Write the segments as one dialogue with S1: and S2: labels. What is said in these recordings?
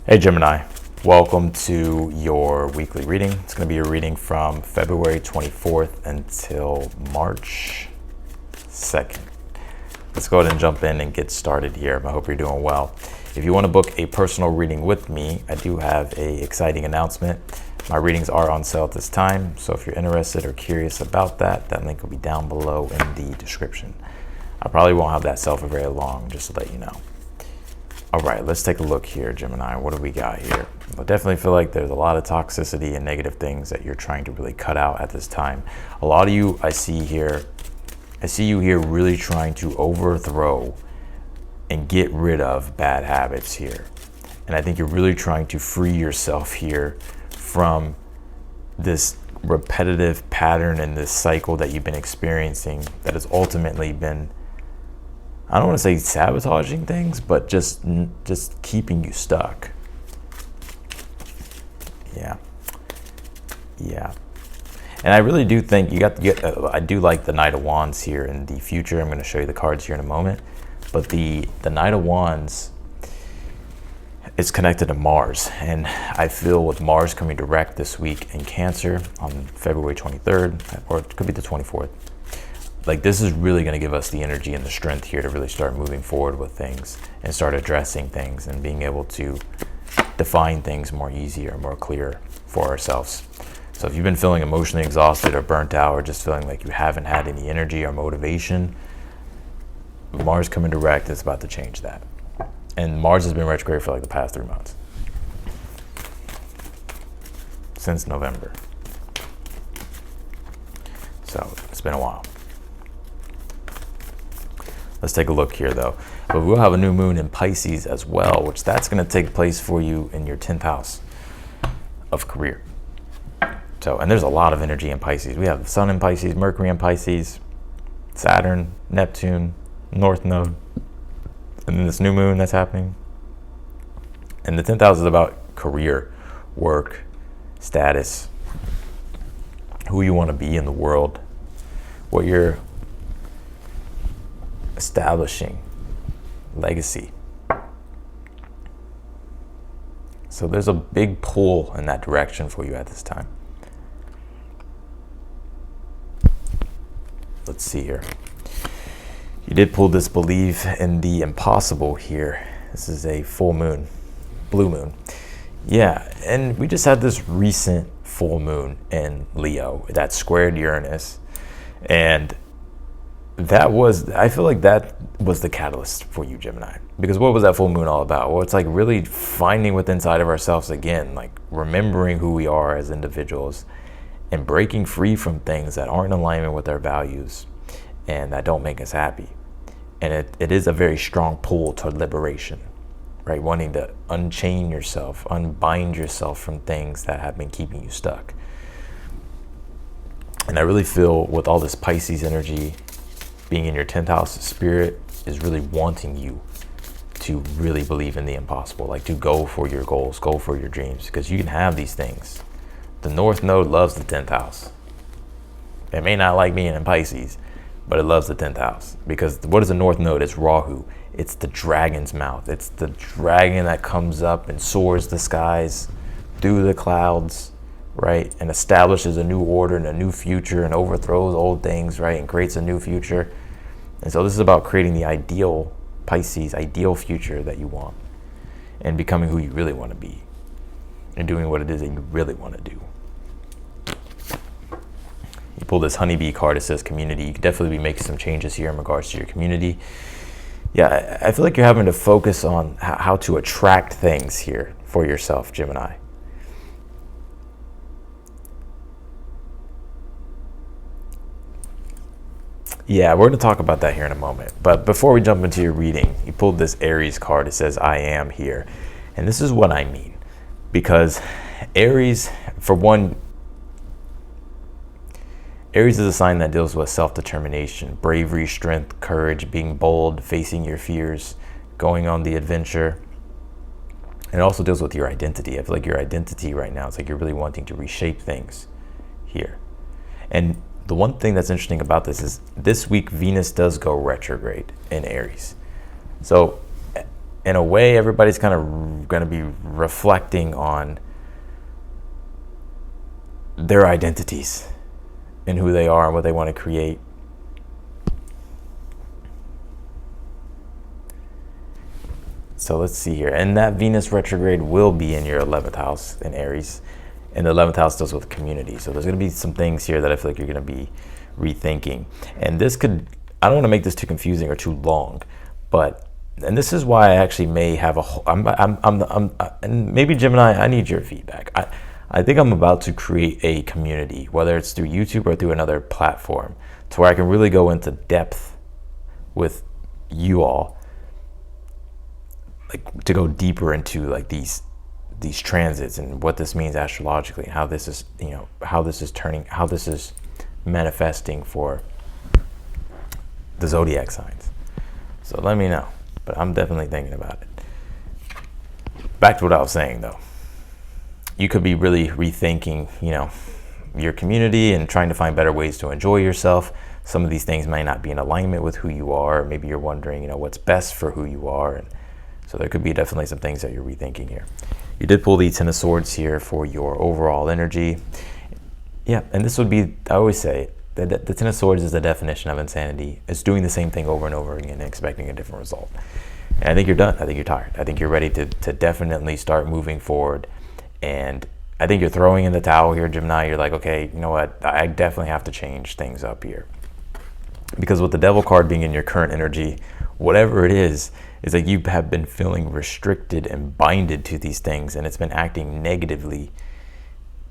S1: Hey Gemini, welcome to your weekly reading. It's going to be a reading from February 24th until March 2nd. Let's go ahead and jump in and get started here. I hope you're doing well. If you want to book a personal reading with me, I do have an exciting announcement. My readings are on sale at this time, so if you're interested or curious about that, that link will be down below in the description. I probably won't have that sale for very long, just to let you know. All right, let's take a look here, Gemini. What do we got here? I definitely feel like there's a lot of toxicity and negative things that you're trying to really cut out at this time. A lot of you I see you here really trying to overthrow and get rid of bad habits here. And I think you're really trying to free yourself here from this repetitive pattern and this cycle that you've been experiencing that has ultimately been, I don't want to say sabotaging things, but just keeping you stuck. Yeah. And I really do think I do like the Knight of Wands here in the future. I'm going to show you the cards here in a moment. But the Knight of Wands is connected to Mars. And I feel with Mars coming direct this week in Cancer on February 23rd, or it could be the 24th. Like, this is really going to give us the energy and the strength here to really start moving forward with things and start addressing things and being able to define things more easier, more clear for ourselves. So if you've been feeling emotionally exhausted or burnt out or just feeling like you haven't had any energy or motivation, Mars coming direct is about to change that. And Mars has been retrograde for like the past 3 months. Since November. So it's been a while. Let's take a look here though. But we'll have a new moon in Pisces as well, which that's going to take place for you in your 10th house of career. So, and there's a lot of energy in Pisces. We have the Sun in Pisces, Mercury in Pisces, Saturn, Neptune, North Node, and then this new moon that's happening. And the 10th house is about career, work, status, who you want to be in the world, what you're establishing, legacy. So there's a big pull in that direction for you at this time. Let's see here. You did pull this belief in the impossible here. This is a full moon, blue moon. Yeah, and we just had this recent full moon in Leo that squared Uranus. And I feel like that was the catalyst for you, Gemini. Because what was that full moon all about? Well, it's like really finding within inside of ourselves again, like remembering who we are as individuals and breaking free from things that aren't in alignment with our values and that don't make us happy. And it is a very strong pull to liberation, right? Wanting to unchain yourself, unbind yourself from things that have been keeping you stuck. And I really feel with all this Pisces energy, being in your 10th house, spirit is really wanting you to really believe in the impossible, like to go for your goals, go for your dreams, because you can have these things. The North Node loves the 10th house. It may not like being in Pisces, but it loves the 10th house. Because what is the North Node? It's Rahu. It's the dragon's mouth. It's the dragon that comes up and soars the skies through the clouds, right? And establishes a new order and a new future and overthrows old things, right? And creates a new future. And so this is about creating the ideal Pisces, ideal future that you want and becoming who you really want to be and doing what it is that you really want to do. You pull this honeybee card. It says community. You could definitely be making some changes here in regards to your community. Yeah, I feel like you're having to focus on how to attract things here for yourself, Gemini. Yeah, we're going to talk about that here in a moment. But before we jump into your reading, you pulled this Aries card. It says, I am here. And this is what I mean. Because Aries, for one, Aries is a sign that deals with self-determination, bravery, strength, courage, being bold, facing your fears, going on the adventure. And it also deals with your identity. I feel like your identity right now, it's like you're really wanting to reshape things here. And the one thing that's interesting about this is this week Venus does go retrograde in Aries. So in a way, everybody's kind of going to be reflecting on their identities and who they are and what they want to create. So let's see here. And that Venus retrograde will be in your 11th house in Aries. And the 11th house deals with community. So there's going to be some things here that I feel like you're going to be rethinking. And this could, I don't want to make this too confusing or too long, but, and this is why I actually may have and maybe Gemini, I need your feedback. I think I'm about to create a community, whether it's through YouTube or through another platform, to where I can really go into depth with you all, like to go deeper into like these transits and what this means astrologically, and how this is, you know, how this is manifesting for the zodiac signs. So let me know, but I'm definitely thinking about it. Back to what I was saying though. You could be really rethinking, you know, your community and trying to find better ways to enjoy yourself. Some of these things may not be in alignment with who you are. Maybe you're wondering, you know, what's best for who you are. And so there could be definitely some things that you're rethinking here. You did pull the Ten of Swords here for your overall energy. Yeah, and this would be, I always say, that the Ten of Swords is the definition of insanity. It's doing the same thing over and over again and expecting a different result. And I think you're done. I think you're tired. I think you're ready to definitely start moving forward. And I think you're throwing in the towel here, Gemini. You're like, okay, you know what? I definitely have to change things up here. Because with the Devil card being in your current energy, whatever it is like you have been feeling restricted and binded to these things, and it's been acting negatively.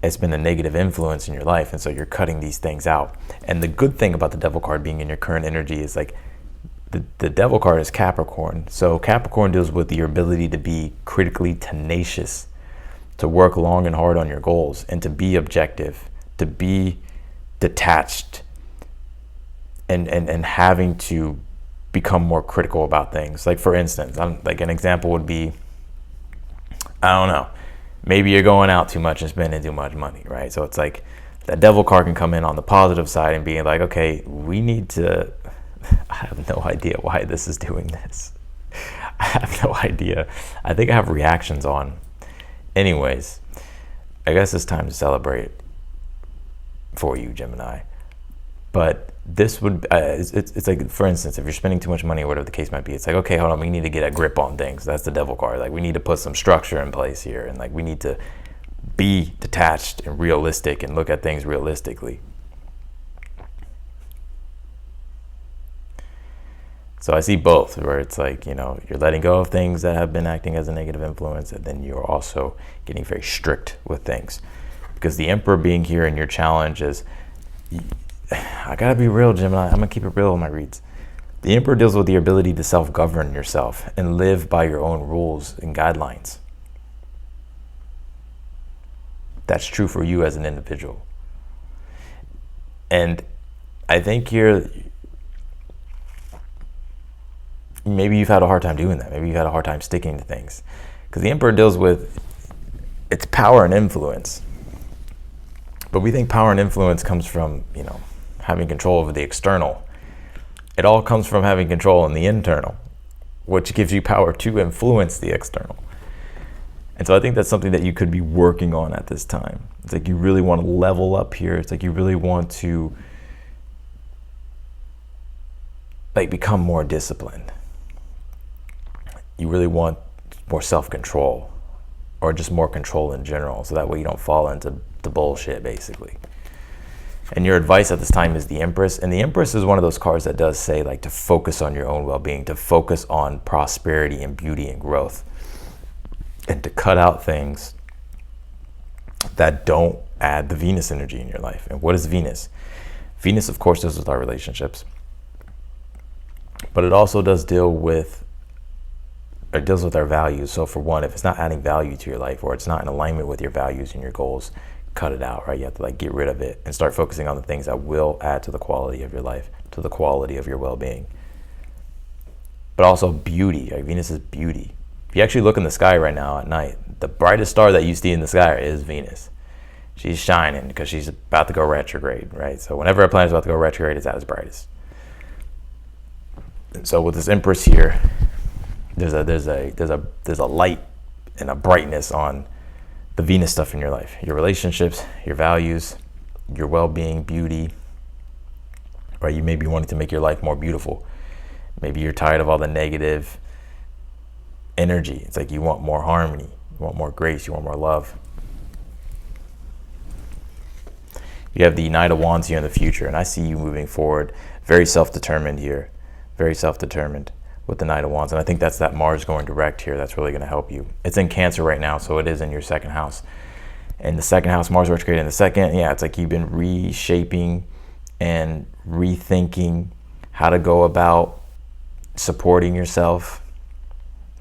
S1: It's been a negative influence in your life, and so you're cutting these things out. And the good thing about the Devil card being in your current energy is like the Devil card is Capricorn. So Capricorn deals with your ability to be critically tenacious, to work long and hard on your goals, and to be objective, to be detached, and having to become more critical about things. Like for instance, like an example would be, I don't know, maybe you're going out too much and spending too much money, right? So it's like that Devil card can come in on the positive side and being like, okay, we need to, I have no idea why this is doing this. I have no idea. I think I have reactions on. Anyways, I guess it's time to celebrate for you, Gemini. But this would, it's like, for instance, if you're spending too much money or whatever the case might be, it's like, okay, hold on, we need to get a grip on things. That's the Devil card. Like, we need to put some structure in place here. And like, we need to be detached and realistic and look at things realistically. So I see both, where it's like, you know, you're letting go of things that have been acting as a negative influence, and then you're also getting very strict with things. Because the Emperor being here in your challenge is, I gotta be real, Gemini. I'm gonna keep it real in my reads. The Emperor deals with the ability to self-govern yourself and live by your own rules and guidelines. That's true for you as an individual. And I think maybe you've had a hard time doing that. Maybe you've had a hard time sticking to things. Because the Emperor deals with its power and influence. But we think power and influence comes from, you know, having control over the external. It all comes from having control in the internal, which gives you power to influence the external. And so I think that's something that you could be working on at this time. It's like you really want to level up here. It's like you really want to like become more disciplined. You really want more self-control, or just more control in general, so that way you don't fall into the bullshit, basically. And your advice at this time is the Empress. And the Empress is one of those cards that does say like to focus on your own well-being, to focus on prosperity and beauty and growth, and to cut out things that don't add the Venus energy in your life. And what is Venus? Venus, of course, deals with our relationships, but it also does deal with our values. So for one, if it's not adding value to your life, or it's not in alignment with your values and your goals, cut it out, right? You have to like get rid of it and start focusing on the things that will add to the quality of your life, to the quality of your well-being. But also beauty, like Venus is beauty. If you actually look in the sky right now at night, the brightest star that you see in the sky is Venus. She's shining because she's about to go retrograde, right? So whenever a planet's about to go retrograde, it's at its brightest. And so with this Empress here, there's a light and a brightness on the Venus stuff in your life, your relationships, your values, your well-being, beauty, right? You may be wanting to make your life more beautiful. Maybe you're tired of all the negative energy. It's like you want more harmony, you want more grace, you want more love. You have the Knight of Wands here in the future, and I see you moving forward, very self-determined here, very self-determined with the Knight of Wands. And I think that's that Mars going direct here that's really going to help you. It's in Cancer right now, so it is in your second house. And the second house, Mars retrograde in the second, yeah, it's like you've been reshaping and rethinking how to go about supporting yourself,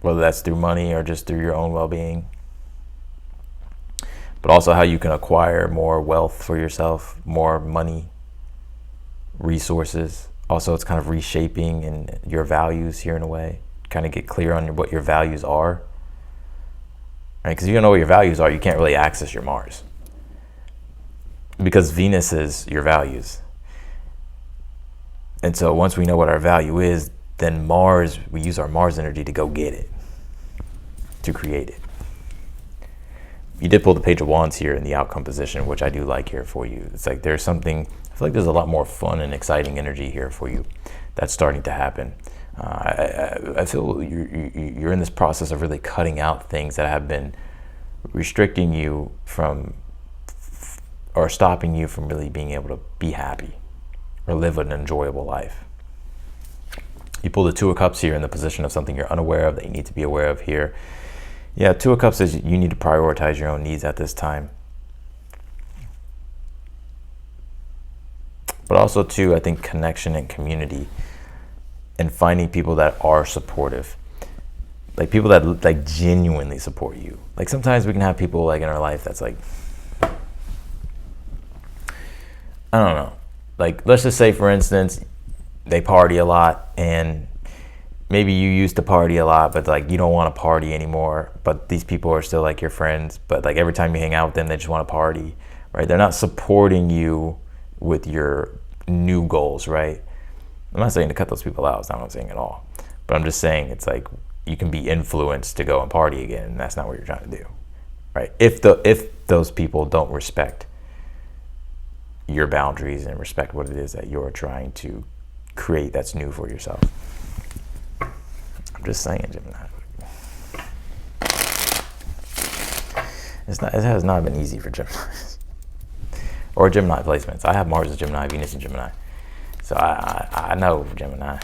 S1: whether that's through money or just through your own well-being, but also how you can acquire more wealth for yourself, more money, resources. Also, it's kind of reshaping in your values here in a way, kind of get clear on what your values are, right? Because if you don't know what your values are, you can't really access your Mars, because Venus is your values. And so once we know what our value is, then Mars, we use our Mars energy to go get it, to create it. You did pull the Page of Wands here in the outcome position, which I do like here for you. It's like there's something, I feel like there's a lot more fun and exciting energy here for you that's starting to happen. I feel you're in this process of really cutting out things that have been restricting you from, or stopping you from really being able to be happy or live an enjoyable life. You pull the Two of Cups here in the position of something you're unaware of that you need to be aware of here. Yeah, Two of Cups says you need to prioritize your own needs at this time. But also too, I think connection and community, and finding people that are supportive, like people that like genuinely support you. Like sometimes we can have people like in our life that's like, I don't know, like let's just say for instance, they party a lot, and maybe you used to party a lot, but like you don't want to party anymore, but these people are still like your friends, but like every time you hang out with them, they just want to party, right? They're not supporting you with your new goals, right? I'm not saying to cut those people out, it's not what I'm saying at all, but I'm just saying it's like you can be influenced to go and party again, and that's not what you're trying to do, right? If those people don't respect your boundaries and respect what it is that you're trying to create that's new for yourself. I'm just saying, Gemini. It has not been easy for Geminis or Gemini placements. I have Mars as Gemini, Venus in Gemini, so I know Gemini.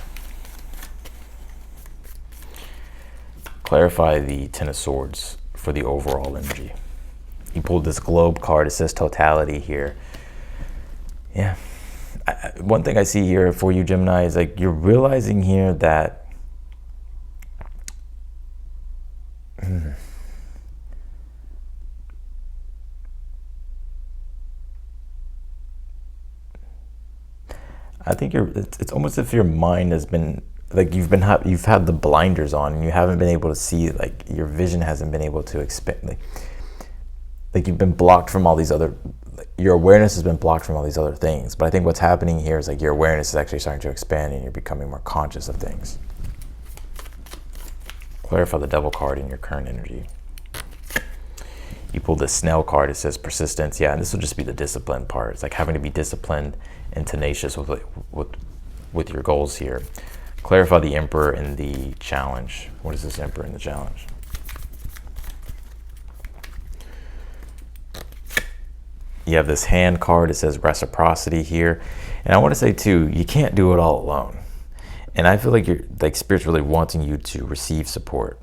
S1: Clarify the Ten of Swords for the overall energy. You pulled this globe card. It says totality here. Yeah. One thing I see here for you, Gemini, is like you're realizing here that I think it's almost as if your mind has been like you've had the blinders on, and you haven't been able to see, like your vision hasn't been able to expand, like you've been blocked from all these other, your awareness has been blocked from all these other things. But I think what's happening here is like your awareness is actually starting to expand, and you're becoming more conscious of things. Clarify the Devil card in your current energy. You pulled the Snail card. It says persistence. Yeah, and this will just be the discipline part. It's like having to be disciplined and tenacious with your goals here. Clarify the Emperor in the challenge. What is this Emperor in the challenge? You have this Hand card. It says reciprocity here. And I want to say too, you can't do it all alone. And I feel like Spirit's really wanting you to receive support.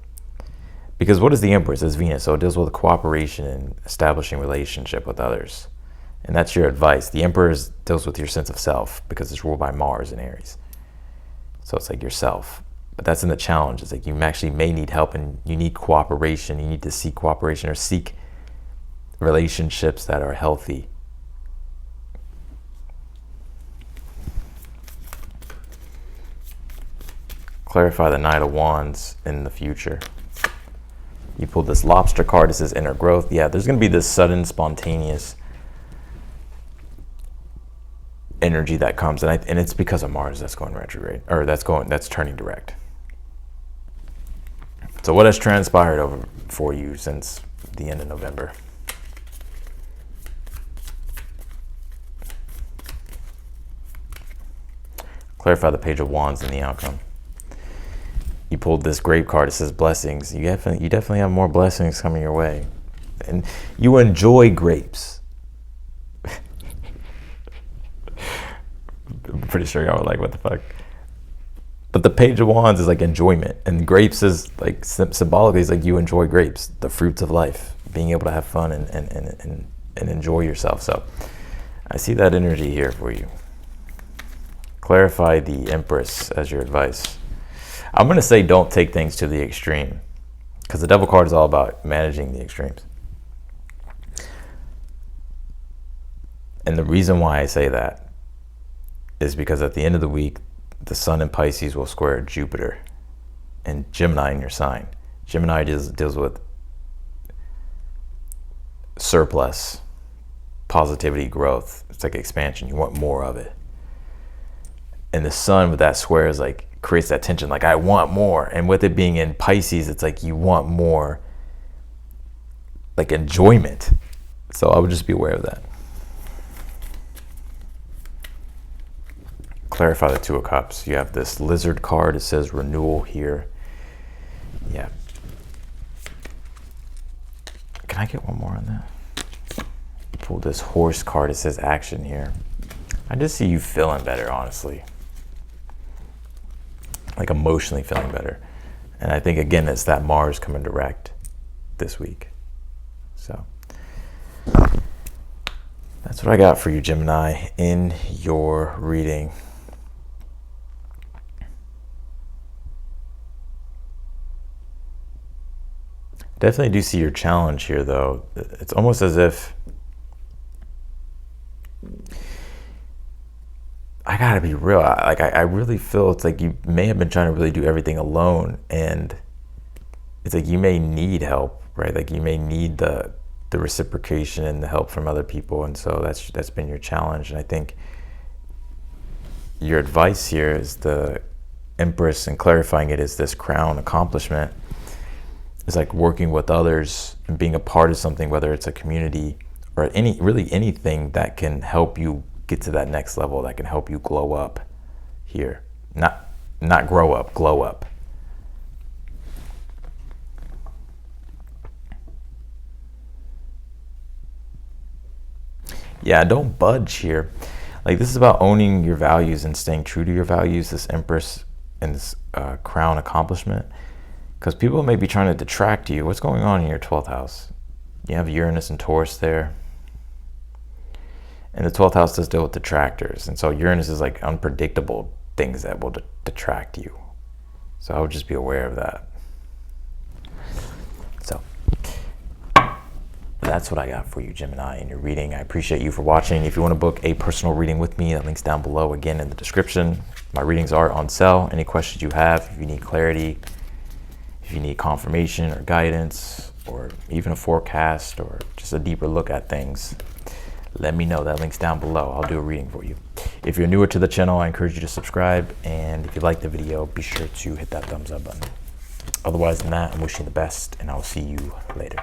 S1: Because what is the Emperor? It says Venus, so it deals with cooperation and establishing relationship with others. And that's your advice. The Emperor deals with your sense of self, because it's ruled by Mars in Aries. So it's like yourself. But that's in the challenge. It's like you actually may need help, and you need cooperation. You need to seek cooperation or seek relationships that are healthy. Clarify the Knight of Wands in the future. You pulled this Lobster card. It says inner growth. Yeah, there's going to be this sudden, spontaneous energy that comes, and it's because of Mars that's going retrograde, or that's turning direct. So what has transpired over for you since the end of November? Clarify the Page of Wands and the outcome. You pulled this grape card. It says blessings. You definitely have more blessings coming your way. And you enjoy grapes. I'm pretty sure y'all were like, what the fuck? But the Page of Wands is like enjoyment. And grapes is like symbolically is like you enjoy grapes, the fruits of life, being able to have fun and enjoy yourself. So I see that energy here for you. Clarify the Empress as your advice. I'm going to say don't take things to the extreme, because the Devil card is all about managing the extremes. And the reason why I say that is because at the end of the week, the Sun in Pisces will square Jupiter and Gemini in your sign. Gemini deals with surplus, positivity, growth. It's like expansion. You want more of it. And the Sun with that square is like creates that tension, like I want more. And with it being in Pisces, it's like you want more like enjoyment. So I would just be aware of that. Clarify the Two of Cups. You have this Lizard card. It says renewal here. Yeah. Can I get one more on that? Pull this Horse card. It says action here. I just see you feeling better, honestly. Like emotionally feeling better. And I think, again, it's that Mars coming direct this week. So that's what I got for you, Gemini, in your reading. Definitely do see your challenge here, though. It's almost as if I gotta be real. I really feel it's like you may have been trying to really do everything alone, and it's like you may need help, right? Like you may need the reciprocation and the help from other people, and so that's been your challenge. And I think your advice here is the Empress, and clarifying it is this crown accomplishment. It's like working with others and being a part of something, whether it's a community or anything that can help you get to that next level, that can help you glow up here. Not grow up, glow up. Yeah, don't budge here. Like this is about owning your values and staying true to your values, this Empress and this crown accomplishment. Because people may be trying to detract you. What's going on in your 12th house? You have Uranus and Taurus there. And the 12th house does deal with detractors. And so Uranus is like unpredictable things that will detract you. So I would just be aware of that. So that's what I got for you, Gemini, in your reading. I appreciate you for watching. If you want to book a personal reading with me, that link's down below, again, in the description. My readings are on sale. Any questions you have, if you need clarity, if you need confirmation or guidance, or even a forecast, or just a deeper look at things, let me know. That link's down below. I'll do a reading for you. If you're newer to the channel, I encourage you to subscribe. And if you like the video, be sure to hit that thumbs up button. Otherwise than that, I'm wishing you the best, and I'll see you later.